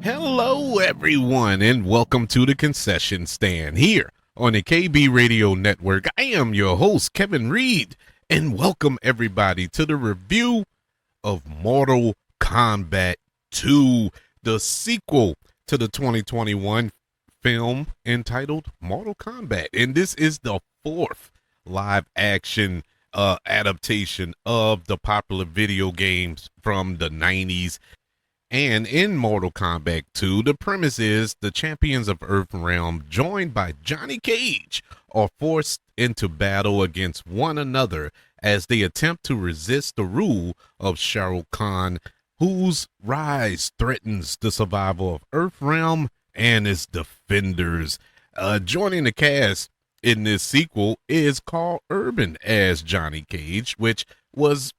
Hello, everyone, and welcome to the concession stand here on the KB Radio Network. I am your host, Kevin Reed, and welcome everybody to the review of Mortal Kombat 2, the sequel to the 2021 film entitled Mortal Kombat. And this is the fourth live action adaptation of the popular video games from the 90s. And in Mortal Kombat 2, the premise is the champions of Earthrealm, joined by Johnny Cage, are forced into battle against one another as they attempt to resist the rule of Shao Kahn, whose rise threatens the survival of Earthrealm and its defenders. Joining the cast in this sequel is Karl Urban as Johnny Cage, which was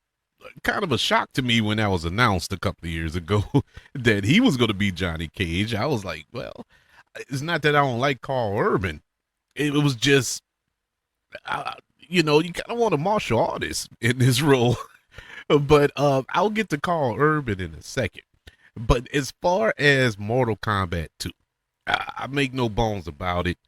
kind of a shock to me when that was announced a couple of years ago that he was going to be Johnny Cage. I was like, well, it's not that I don't like Karl Urban. It was just, you kind of want a martial artist in this role. But I'll get to Karl Urban in a second. But as far as Mortal Kombat 2, I make no bones about it.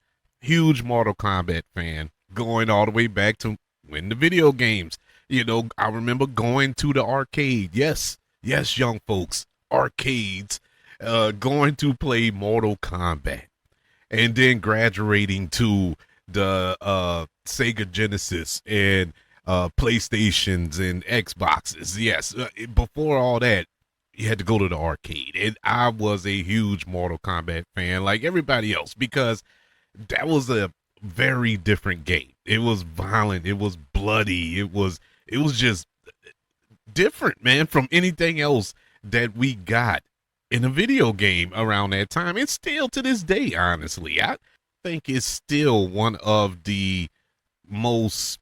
Huge Mortal Kombat fan, going all the way back to when the video games. I remember going to the arcade. Yes, young folks, arcades, going to play Mortal Kombat, and then graduating to the Sega Genesis and PlayStations and Xboxes. Yes, before all that, you had to go to the arcade, and I was a huge Mortal Kombat fan, like everybody else, because that was a very different game. It was violent. It was bloody. It was just different, man, from anything else that we got in a video game around that time. It's still to this day, honestly. I think it's still one of the most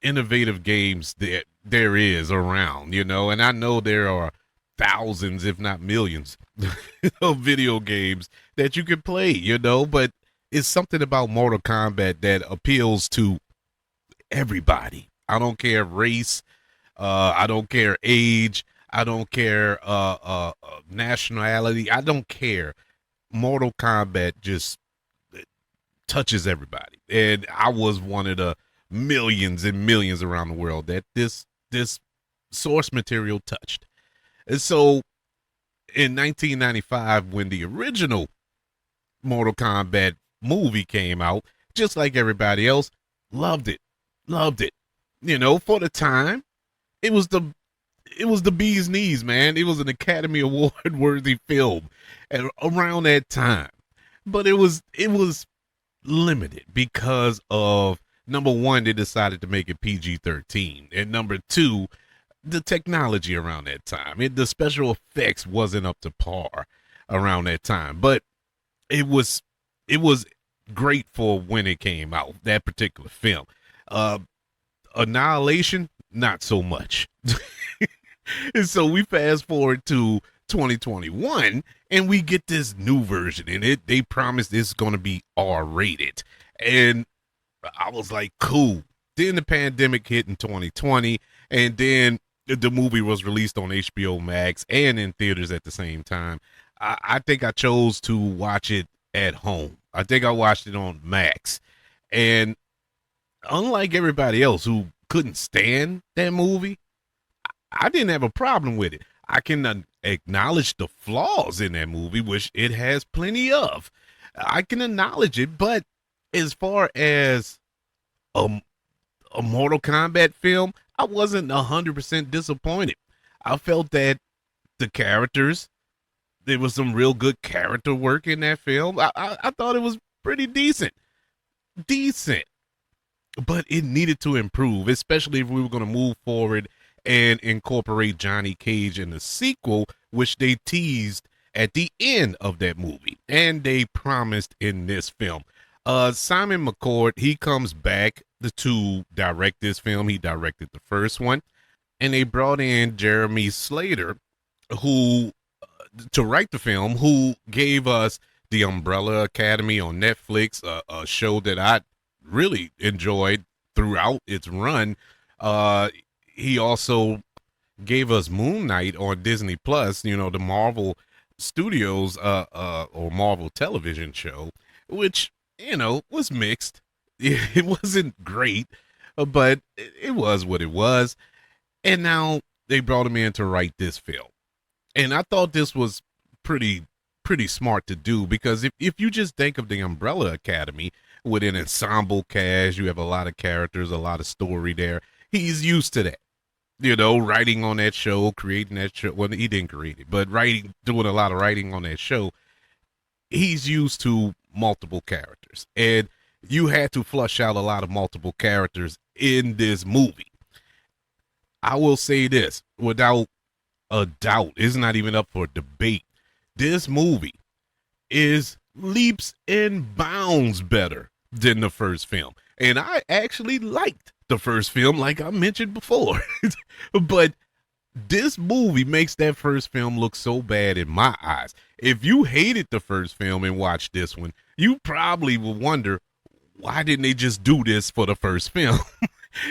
innovative games that there is around, and I know there are thousands, if not millions, of video games that you can play, but it's something about Mortal Kombat that appeals to everybody. I don't care race, I don't care age, I don't care nationality, I don't care. Mortal Kombat just touches everybody, and I was one of the millions and millions around the world that this source material touched. And so in 1995, when the original Mortal Kombat movie came out, just like everybody else, loved it. For the time, it was the bee's knees, man. It was an Academy Award worthy film around that time. But it was limited because of, number one, they decided to make it PG-13, and number two, the technology around that time. The special effects wasn't up to par around that time, but it was great for when it came out, that particular film. Annihilation, not so much. And so we fast forward to 2021 and we get this new version, and they promised it's going to be R-rated. And I was like, cool. Then the pandemic hit in 2020, and then the movie was released on HBO Max and in theaters at the same time. I think I chose to watch it at home. I think I watched it on Max. And unlike everybody else who couldn't stand that movie, I didn't have a problem with it. I can acknowledge the flaws in that movie, which it has plenty of. I can acknowledge it, but as far as a Mortal Kombat film, I wasn't 100% disappointed. I felt that the characters, there was some real good character work in that film. I thought it was pretty decent, but it needed to improve, especially if we were going to move forward and incorporate Johnny Cage in the sequel, which they teased at the end of that movie, and they promised in this film. Simon McQuoid, he comes back to direct this film. He directed the first one, and they brought in Jeremy Slater, who to write the film, who gave us The Umbrella Academy on Netflix, a show that I really enjoyed throughout its run. He also gave us Moon Knight on Disney Plus, the Marvel Studios or Marvel television show, which was mixed. It wasn't great, but it was what it was. And now they brought him in to write this film. And I thought this was pretty smart to do, because if you just think of the Umbrella Academy with an ensemble cast, you have a lot of characters, a lot of story there. He's used to that. Writing on that show, creating that show. Well, he didn't create it, but doing a lot of writing on that show. He's used to multiple characters, and you had to flush out a lot of multiple characters in this movie. I will say this without a doubt, it's not even up for debate. This movie is leaps and bounds better than the first film. And I actually liked the first film, like I mentioned before. But this movie makes that first film look so bad in my eyes. If you hated the first film and watched this one, you probably will wonder, why didn't they just do this for the first film?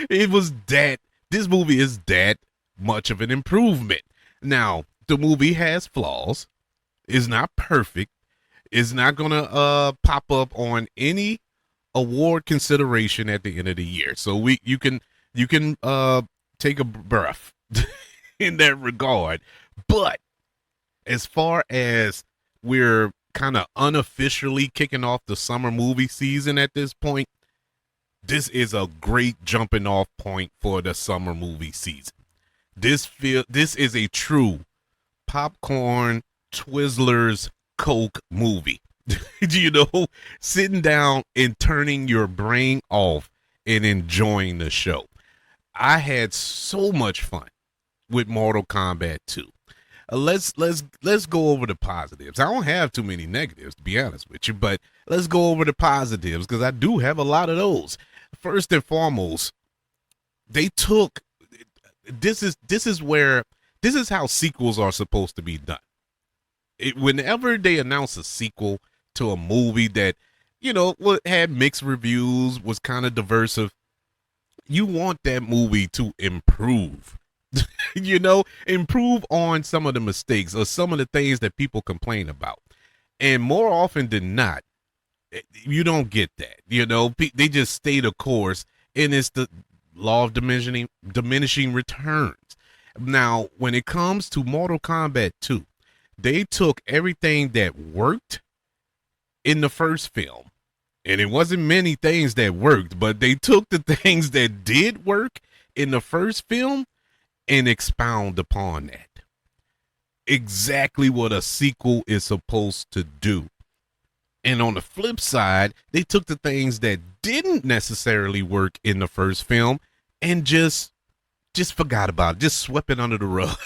This movie is that much of an improvement. Now, the movie has flaws. It's not perfect. It's not going to pop up on any award consideration at the end of the year. So you can take a breath in that regard. But as far as we're kind of unofficially kicking off the summer movie season at this point, this is a great jumping off point for the summer movie season. This is a true popcorn Twizzlers Coke movie. Sitting down and turning your brain off and enjoying the show. I had so much fun with Mortal Kombat 2. Let's go over the positives. I don't have too many negatives, to be honest with you, but let's go over the positives, because I do have a lot of those. First and foremost, they took this is how sequels are supposed to be done. Whenever they announce a sequel to a movie that had mixed reviews, was kind of diverse, you want that movie to improve. Improve on some of the mistakes or some of the things that people complain about. And more often than not, you don't get that. They just stay the course, and it's the law of diminishing returns. Now, when it comes to Mortal Kombat 2, they took everything that worked in the first film, and it wasn't many things that worked, but they took the things that did work in the first film and expound upon that. Exactly what a sequel is supposed to do. And on the flip side, they took the things that didn't necessarily work in the first film and just forgot about it, just swept it under the rug.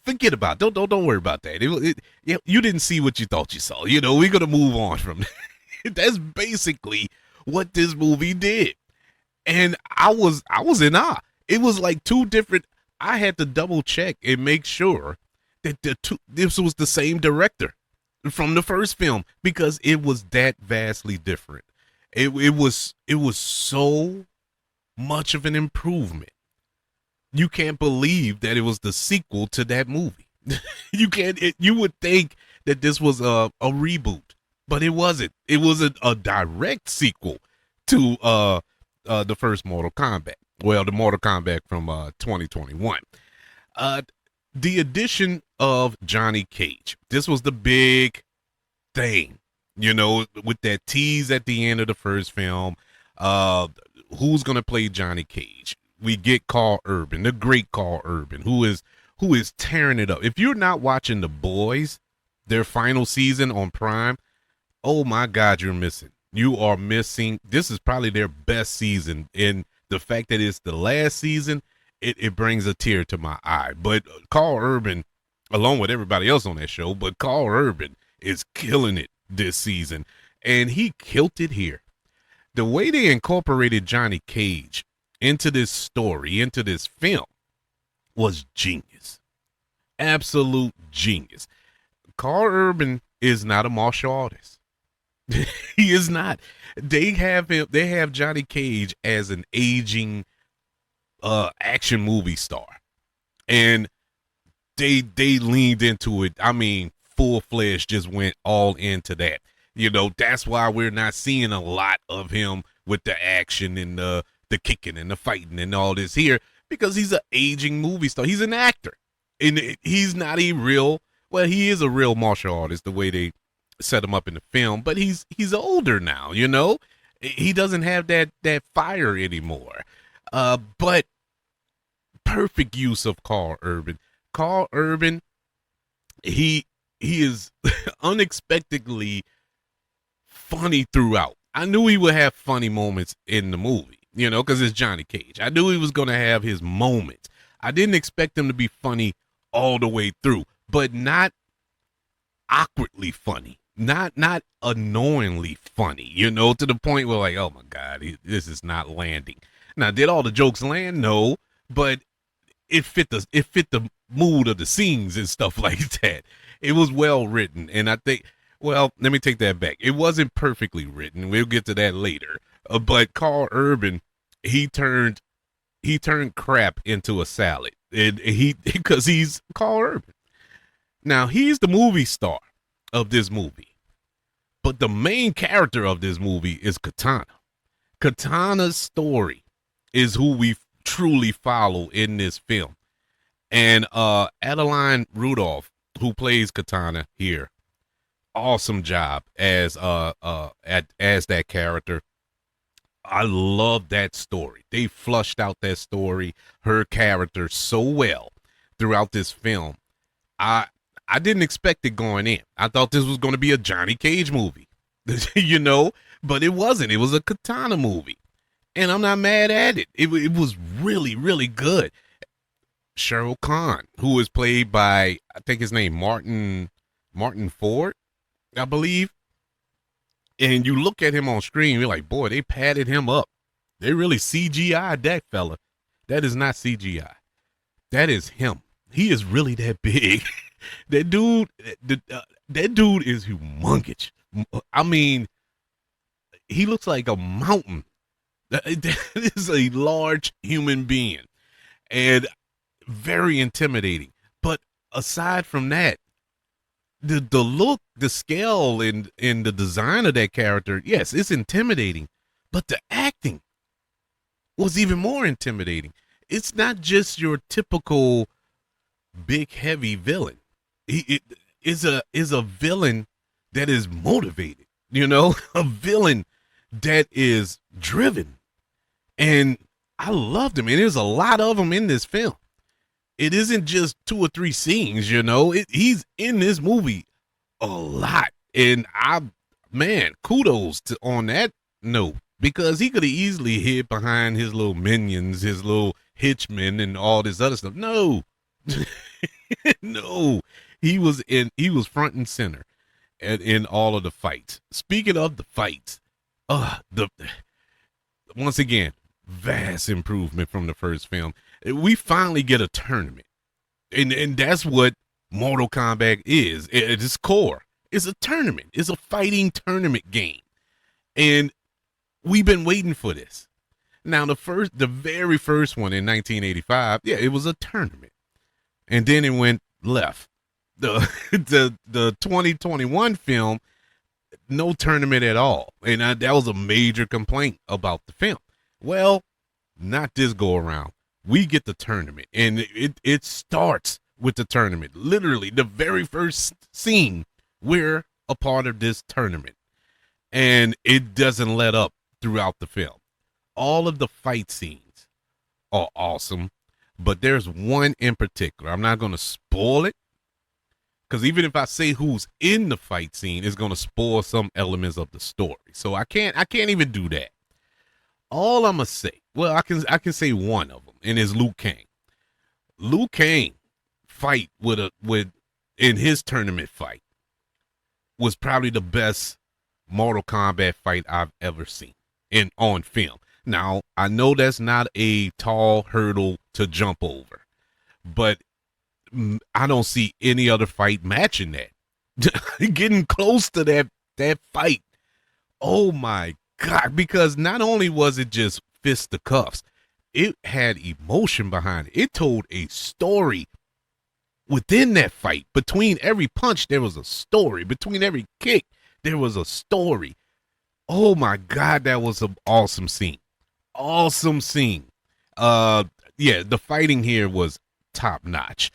Forget about it. Don't worry about that. You didn't see what you thought you saw. We're gonna move on from that. That's basically what this movie did, and I was in awe. It was like two different. I had to double check and make sure that this was the same director from the first film, because it was that vastly different. It was so much of an improvement. You can't believe that it was the sequel to that movie. You would think that this was a reboot, but it wasn't. It was a direct sequel to the first Mortal Kombat. Well, the Mortal Kombat from 2021. The addition of Johnny Cage. This was the big thing, with that tease at the end of the first film. Who's going to play Johnny Cage? We get Karl Urban, the great Karl Urban, who is tearing it up. If you're not watching The Boys, their final season on Prime, oh my God, you're missing. You are missing. This is probably their best season, and the fact that it's the last season, it brings a tear to my eye. But Karl Urban, along with everybody else on that show, but Karl Urban is killing it this season, and he killed it here. The way they incorporated Johnny Cage into this story, into this film, was genius. Absolute genius. Karl Urban is not a martial artist. He is not. They have Johnny Cage as an aging action movie star. And they leaned into it. I mean, full fledged, just went all into that. You know, that's why we're not seeing a lot of him with the action and the kicking and the fighting and all this here, because he's an aging movie star. He's an actor, and he's not a real. Well, he is a real martial artist the way they set him up in the film, but he's older now. You know, he doesn't have that fire anymore. But perfect use of Karl Urban. Karl Urban, he is unexpectedly funny throughout. I knew he would have funny moments in the movie, you know, because it's Johnny Cage. I knew he was going to have his moments. I didn't expect him to be funny all the way through, but not awkwardly funny, not annoyingly funny, you know, to the point where like, oh my God, this is not landing. Now, did all the jokes land? No, but it fit the mood of the scenes and stuff like that. It was well written, and I think, well, let me take that back. It wasn't perfectly written. We'll get to that later. But Karl Urban, he turned crap into a salad, and because he's Karl Urban. Now, he's the movie star of this movie, but the main character of this movie is Katana. Katana's story is who we truly follow in this film. And Adeline Rudolph, who plays Katana here, awesome job as that character. I love that story. They flushed out that story, her character, so well throughout this film. I didn't expect it going in. I thought this was going to be a Johnny Cage movie, you know, but it wasn't. It was a Katana movie, and I'm not mad at it. It was really, really good. Shao Kahn, who is played by, I think his name, Martin Ford, I believe. And you look at him on screen, you're like, boy, they padded him up. They really CGI'd that fella. That is not CGI. That is him. He is really that big. That dude is humongous. I mean, he looks like a mountain. That is a large human being. And very intimidating. But aside from that, the look, the scale, and the design of that character, yes, it's intimidating, but the acting was even more intimidating. It's not just your typical big heavy villain. It is a villain that is motivated, you know, a villain that is driven. And I loved him. And there's a lot of them in this film. It isn't just 2 or 3 scenes, you know. He's in this movie a lot. And kudos on that note, because he could have easily hid behind his little minions, his little hitchmen, and all this other stuff. No, no, he was front and center in all of the fights. Speaking of the fights, once again, vast improvement from the first film. We finally get a tournament, and that's what Mortal Kombat is. At its core, it's a tournament. It's a fighting tournament game, and we've been waiting for this. Now, the very first one in 1985, yeah, it was a tournament, and then it went left. The 2021 film, no tournament at all, and that was a major complaint about the film. Well, not this go around. We get the tournament, and it starts with the tournament. Literally, the very first scene, we're a part of this tournament, and it doesn't let up throughout the film. All of the fight scenes are awesome, but there's one in particular. I'm not going to spoil it, because even if I say who's in the fight scene, it's going to spoil some elements of the story. So I can't even do that. All I'm going to say, well, I can say one of them, and it's Liu Kang. Liu Kang fight in his tournament fight was probably the best Mortal Kombat fight I've ever seen on film. Now, I know that's not a tall hurdle to jump over, but I don't see any other fight matching that. Getting close to that fight. Oh my God, because not only was it just fist to cuffs, it had emotion behind it. It told a story within that fight, between every punch, there was a story. Between every kick, there was a story. Oh my God, that was an awesome scene. Awesome scene. Uh, yeah, the fighting here was top notch.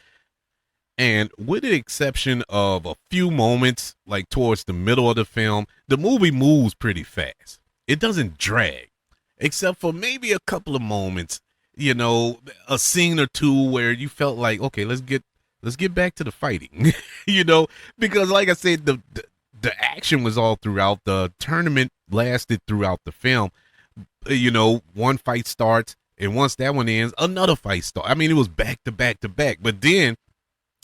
And with the exception of a few moments, like towards the middle of the film, the movie moves pretty fast. It doesn't drag, except for maybe a couple of moments, a scene or two where you felt like, okay, let's get back to the fighting, because like I said, the action was all throughout. The tournament lasted throughout the film. One fight starts, and once that one ends, another fight starts. I mean, it was back to back to back. But then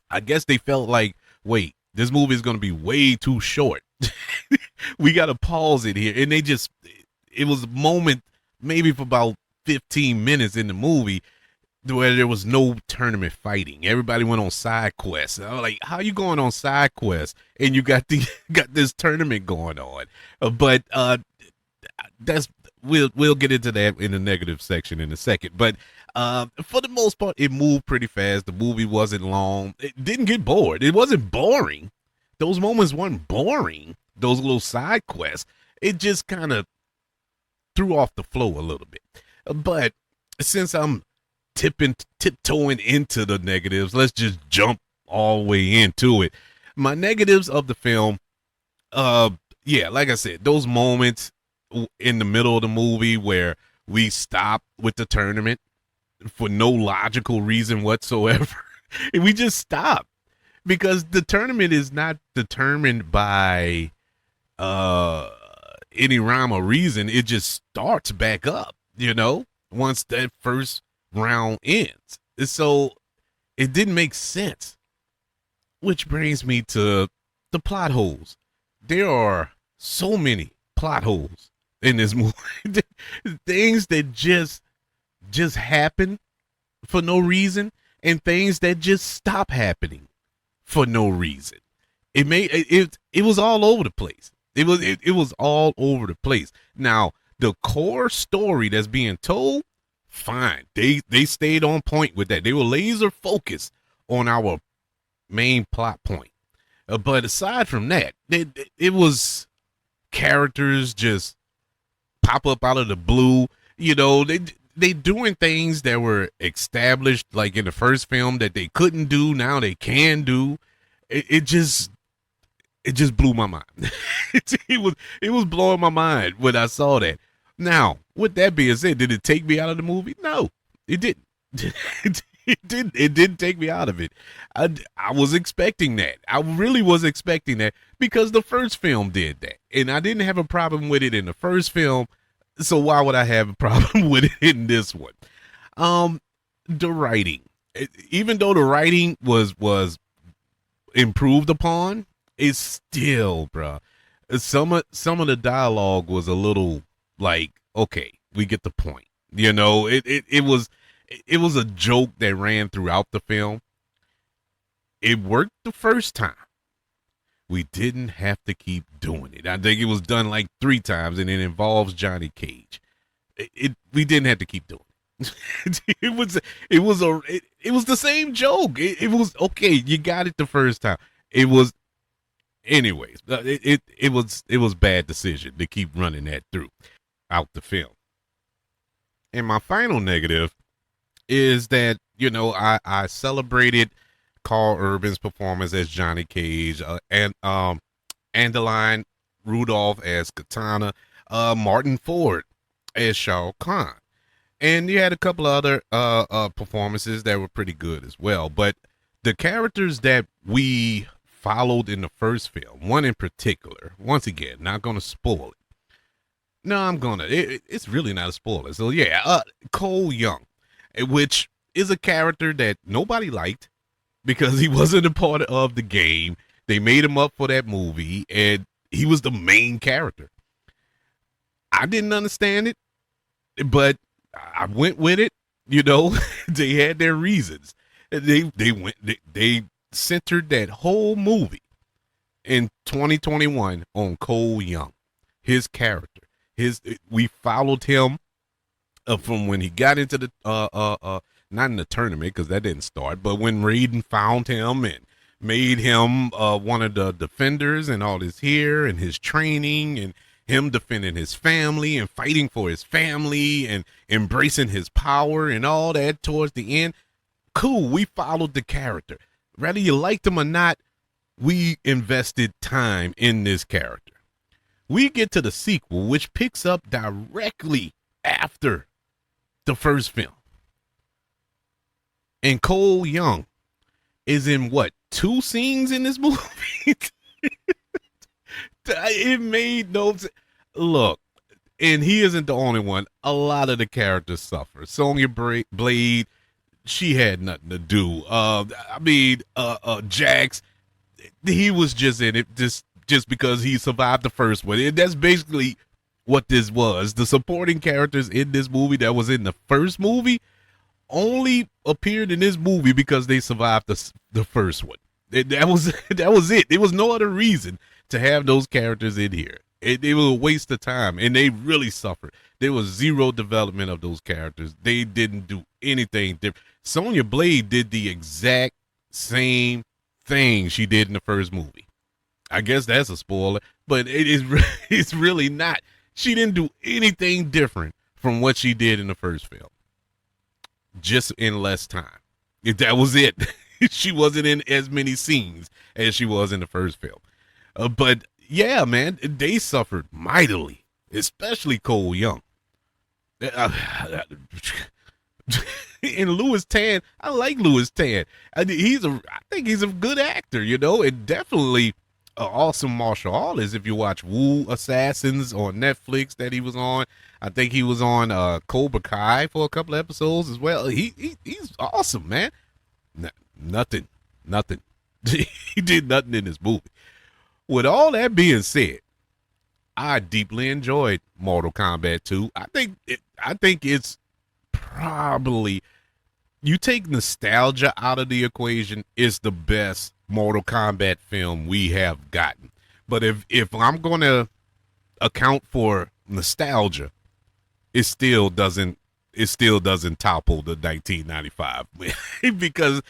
I guess they felt like, wait, this movie is going to be way too short. We got to pause it here. And it was a moment, maybe for about 15 minutes in the movie, where there was no tournament fighting. Everybody went on side quests. I was like, how you going on side quests and you got this tournament going on? But that's we'll get into that in the negative section in a second. But for the most part, it moved pretty fast. The movie wasn't long. It didn't get bored. It wasn't boring. Those moments weren't boring. Those little side quests. It just kind of threw off the flow a little bit. But since I'm tiptoeing into the negatives, let's just jump all the way into it. My negatives of the film, like I said, those moments in the middle of the movie where we stop with the tournament for no logical reason whatsoever. And we just stop because the tournament is not determined by any rhyme or reason. It just starts back up, once that first round ends. So it didn't make sense. Which brings me to the plot holes. There are so many plot holes in this movie. Things that just happen for no reason, and things that just stop happening for no reason. It was all over the place. It was all over the place. Now, the core story that's being told, fine. They stayed on point with that. They were laser focused on our main plot point. But aside from that, it was characters just pop up out of the blue. They doing things that were established, like in the first film, that they couldn't do. Now they can do. It just blew my mind. it was blowing my mind when I saw that. Now, with that being said, did it take me out of the movie? No, it didn't. It didn't take me out of it. I was expecting that. I really was expecting that because the first film did that, and I didn't have a problem with it in the first film. So why would I have a problem with it in this one? The writing, even though the writing was improved upon, it's still, bruh. Some of the dialogue was a little like, okay, we get the point. It was a joke that ran throughout the film. It worked the first time. We didn't have to keep doing it. I think it was done like 3 times, and it involves Johnny Cage. We didn't have to keep doing it. It was the same joke. It was okay. You got it the first time. It was, anyways. It was bad decision to keep running that throughout the film. And my final negative is that I celebrated Karl Urban's performance as Johnny Cage, and Adeline Rudolph as Katana, Martin Ford as Shao Kahn, and you had a couple of other performances that were pretty good as well. But the characters that we followed in the first film, one in particular, once again, not going to spoil it. No, I'm gonna. It's really not a spoiler. So yeah, Cole Young, which is a character that nobody liked, because he wasn't a part of the game. They made him up for that movie, and he was the main character. I didn't understand it, but I went with it. They had their reasons. They centered that whole movie in 2021 on Cole Young, his character. We followed him from when he got into not in the tournament because that didn't start, but when Raiden found him and made him one of the defenders and all this here and his training and him defending his family and fighting for his family and embracing his power and all that towards the end. Cool, we followed the character. Whether you liked him or not, we invested time in this character. We get to the sequel, which picks up directly after the first film. And Cole Young is in what, 2 scenes in this movie? It made no sense. Look, and he isn't the only one. A lot of the characters suffer. Sonya Blade, she had nothing to do. Jax, he was just in it just because he survived the first one. And that's basically what this was. The supporting characters in this movie that was in the first movie only appeared in this movie because they survived the first one. That was it. There was no other reason to have those characters in here. It was a waste of time, and they really suffered. There was zero development of those characters. They didn't do anything different. Sonya Blade did the exact same thing she did in the first movie. I guess that's a spoiler, but it's really not. She didn't do anything different from what she did in the first film, just in less time. That was it. She wasn't in as many scenes as she was in the first film. But yeah, man, they suffered mightily, especially Cole Young. And Louis Tan, I like Louis Tan. I think he's a good actor, and definitely an awesome martial artist. If you watch Wu Assassins on Netflix that he was on, I think he was on Cobra Kai for a couple of episodes as well. He's awesome, man. Nothing. He did nothing in this movie. With all that being said, I deeply enjoyed Mortal Kombat 2. I think it's probably, you take nostalgia out of the equation, it's the best Mortal Kombat film we have gotten. But if I'm going to account for nostalgia, it still doesn't topple the 1995 because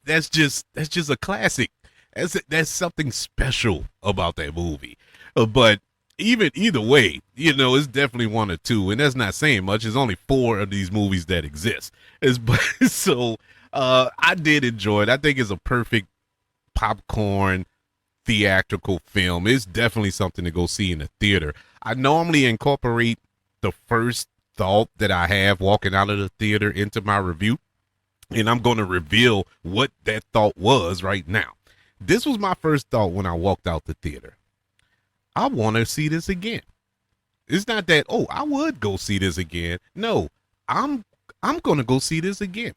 that's just a classic. That's something special about that movie. But either way, it's definitely 1 or 2, and that's not saying much. There's only 4 of these movies that exist. So I did enjoy it. I think it's a perfect popcorn theatrical film. It's definitely something to go see in the theater. I normally incorporate the first thought that I have walking out of the theater into my review, and I'm going to reveal what that thought was right now. This was my first thought when I walked out the theater. I want to see this again. It's not that, I would go see this again. No, I'm going to go see this again.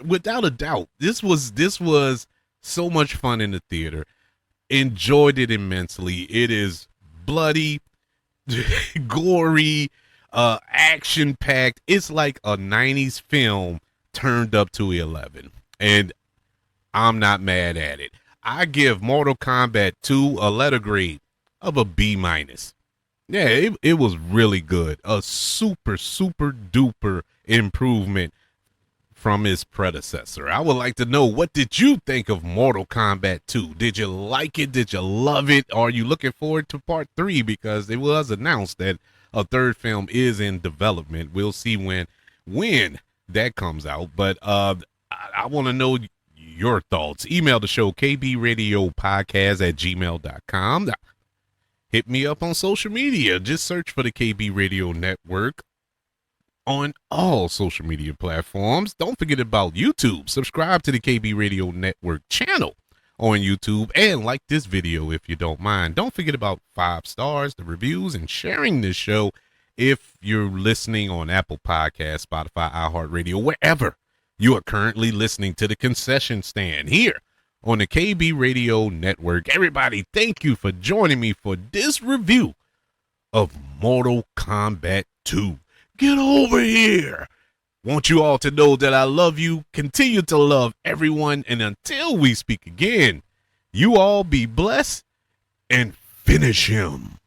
Without a doubt. This was so much fun in the theater. Enjoyed it immensely. It is bloody, gory, action-packed. It's like a 90s film turned up to 11. And I'm not mad at it. I give Mortal Kombat 2 a letter grade of a B-. Yeah, it was really good. A super, super duper improvement from its predecessor. I would like to know, what did you think of Mortal Kombat 2? Did you like it? Did you love it? Are you looking forward to part 3? Because it was announced that a 3rd film is in development. We'll see when that comes out. But I want to know your thoughts. Email the show, kbradiopodcast@gmail.com. Hit me up on social media. Just search for the KB Radio Network on all social media platforms. Don't forget about YouTube. Subscribe to the KB Radio Network channel on YouTube and like this video if you don't mind. Don't forget about 5 stars, the reviews, and sharing this show if you're listening on Apple Podcasts, Spotify, iHeartRadio, wherever you are currently listening to the concession stand here on the KB Radio Network. Everybody, thank you for joining me for this review of Mortal Kombat 2. Get over here. Want you all to know that I love you. Continue to love everyone. And until we speak again, you all be blessed and finish him.